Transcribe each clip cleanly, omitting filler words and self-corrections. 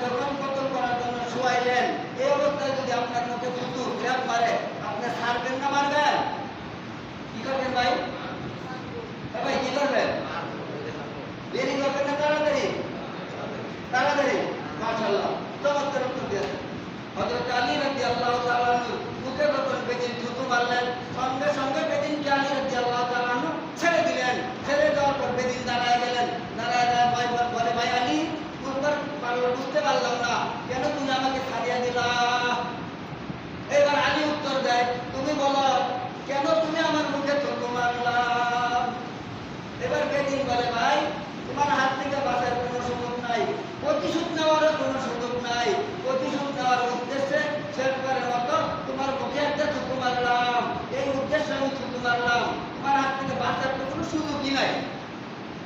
যখন কতল করার জন্য শোয়াইলেন, এই অবস্থায় যদি আপনার মুখে থুতু ফ্ল্যাপ মারে, আপনি ছাড়বেন না মারবেন? কি করবেন ভাই? ভাই কি করবেন? দেরি করবেন না তাড়াতাড়ি? তাড়াতাড়ি। মাশাআল্লাহ, চমৎকার উত্তর দিয়েছেন। হযরত আলী রাদিয়াল্লাহু তাআলা আনহু মুখে যখন বেদিন থুতু মারলেন, সঙ্গে সঙ্গে বেদিনকে আলী রাদিয়াল্লাহু তাআলা আনহু ছেড়ে দিলেন। ছেড়ে দেওয়ার পর বেদিন দাঁড়ায় গেলেন। দাঁড়ায় বলে, ভাই আলী, বুঝতে পারলাম না কেন তুমি আমাকে ছাড়িয়ে দিলা? এবার আলী উত্তর দেয়, তুমি বলো কেন তুমি আমার মুখে থুতু মারলা? এবার বেদিন বলে, ভাই তোমার হাত থেকে বাঁচার কোনো সুযোগ নাই, প্রতিশোধ নেওয়ারও কোনো সুযোগ নাই। প্রতিশোধ নেওয়ার উদ্দেশ্যে শেষবারের মতো তোমার মুখে একটা থুতু মারলাম, এই উদ্দেশ্যে আমি থুতু মারলাম। তোমার হাত থেকে বাঁচার তো কোনো সুযোগই নাই,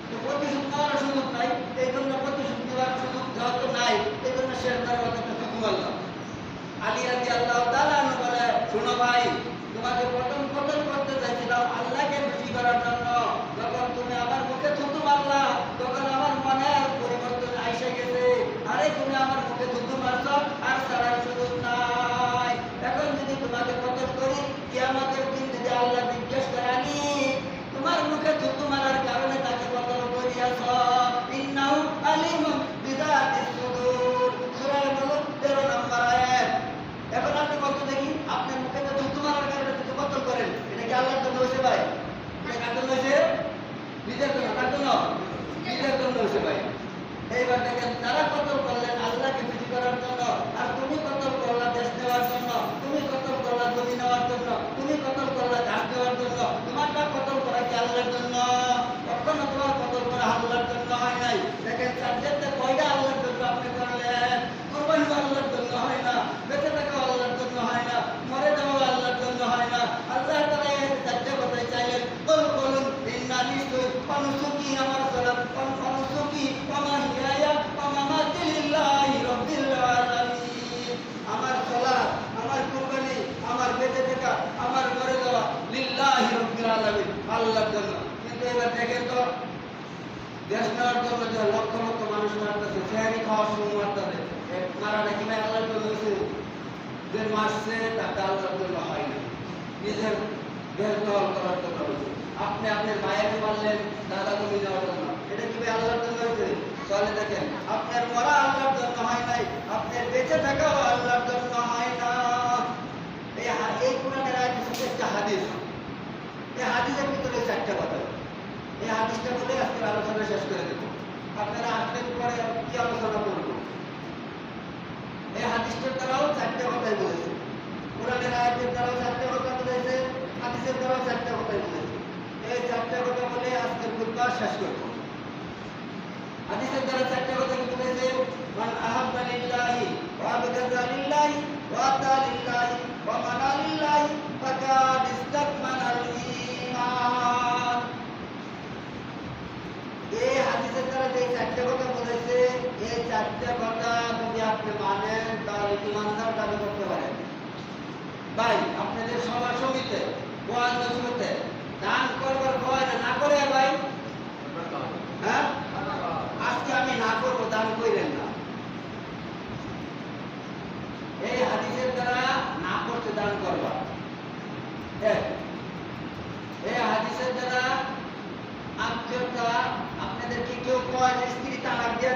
তো প্রতিশোধ নেওয়ার সুযোগ নাই, এই জন্য প্রতিশোধ নেওয়ার সুযোগ যেহেতু নাই, এই জন্য শেষবারের মতো একটা থুতু মারলাম। আলী রাদিয়াল্লাহু তাআলা আনহু বলে, শোনো ভাই, তোমাকে প্রথম কতল করতে চাইছিলাম আল্লাহকে খুশি করার জন্য। যখন তুমি আমার মুখে থুতু মারলা, তখন আমার মনের পরিবর্তন আইসে গেছে। আরে তুমি আমার মুখে থুতু মারছ, আর ছাড়ার সুযোগ নাই। এখন যদি তোমাকে কতল করি, কিয়ামতের দিন যদি আল্লাহ জিজ্ঞেস করে, আলী তোমার মুখে থুতু মারার কারণে তাকে কতল করিয়াছ, ইন্নাহু আলিমুন বিযাতিস সুদূর, সূরা মুলক 13 নম্বর আয়াত। এখন আপনি কত দেখি, আপনার মুখে তো থুতু মারার কারণে যদি কতল করেন, এটা কি আল্লাহর জন্য হয়েছে ভাই? এটা কার জন্য হয়েছে? নিজের জন্য। কার জন্য? নিজের জন্য হয়েছে ভাই। এইবার দেখেন, তারা কতল করলেন আল্লাহকে খুশি করার জন্য, আর তুমি কতল করলা দেশ নেওয়ার জন্য, তুমি কতল করলা জমি নেওয়ার জন্য, তুমি কতল করলা ঘাস দেওয়ার জন্য। তোমারটা কতল করা কি আল্লাহর জন্য? কখনো তোমার কতল করা আল্লাহর জন্য হয় নাই। দেখেন, সাবজেক্টে কয়টা আল্লাহর জন্য আপনি করলেন? কুরবানি আল্লাহর জন্য হয় না, বেঁচে থাকা আল্লাহর জন্য হয় না, মরে যাওয়া আল্লাহর জন্য হয় না। আল্লাহ তাআলা এই চারটে কথাই চাইলেন, বলুন ইন্না নিশ্চয় অনুসুকি, আমার সালাত অনুসুকি ওয়া মাহইয়ায়া ওয়া মামাতি লিল্লাহি রাব্বিল আলামিন। আমার সালাত, আমার কুরবানি, আমার বেঁচে থাকা, আমার মরে যাওয়া লিল্লাহি রাব্বিল আলামিন, আল্লাহর জন্য। কিন্তু এবার দেখেন তো, দেশ নেওয়ার জন্য যে লক্ষ লক্ষ মানুষ মারতেছে, সেহারি খাওয়ার সময় মারতেছে, মারাটা কি ভাই আল্লাহর জন্য হয়েছে? যে মারছে তাকে আল্লাহর জন্য হয় না, নিজের দেশ দখল করার জন্য হয়েছে। আপনি আপনার ভাইয়ের মারলেন দাদা জমি নেওয়ার জন্য, এটা কি ভাই আল্লাহর জন্য হয়েছে? তাহলে দেখেন, আপনার মরা আল্লাহর জন্য হয় নাই, আপনার বেঁচে থাকাও আল্লাহর জন্য হয় না। এই কোরআনের আয়াত হচ্ছে একটা হাদিস। এই হাদিসের ভিতরে চারটা কথা। এই হাদিসটা বলে আজকের আলোচনা শেষ করে দেব। আপনারা আসলেন পরে কি আলোচনা করব? এই হাদিসটার দ্বারাও চারটে কথাই বলেছে, কোরআনের আয়াতের দ্বারাও চারটে কথা বলেছে, হাদিসের দ্বারাও চারটে কথাই বলেছে। এই চারটে কথা বলে আজকের খুতবা শেষ করব। হাদিসের দ্বারা চারটে কথা কি বলেছে? মান আহাব্বা লিল্লাহি ওয়া আবগাযা লিল্লাহি ওয়া আতা লিল্লাহি ওয়া মানা লিল্লাহি ফাকাদ ইসতাকমালাল ঈমান। এই হাদিসের দ্বারা যে চারটে কথা বলেছে, এই চারটে কথা যদি আপনি মানেন, তাহলে ইমানদার দাবি করতে পারেন। ভাই, আপনাদের সভা সমিতিতে, ওয়াজ নসিহতে দান করবার ভয় না করে ভাই, হ্যাঁ আজকে আমি না করবো, দান কইলেন না। এই হাদিসের দ্বারা না করতে দান করবা। এই হাদিসের দ্বারা আত্মীয়তা, আপনাদেরকে কেউ কয় স্ত্রী তালাক দিয়ে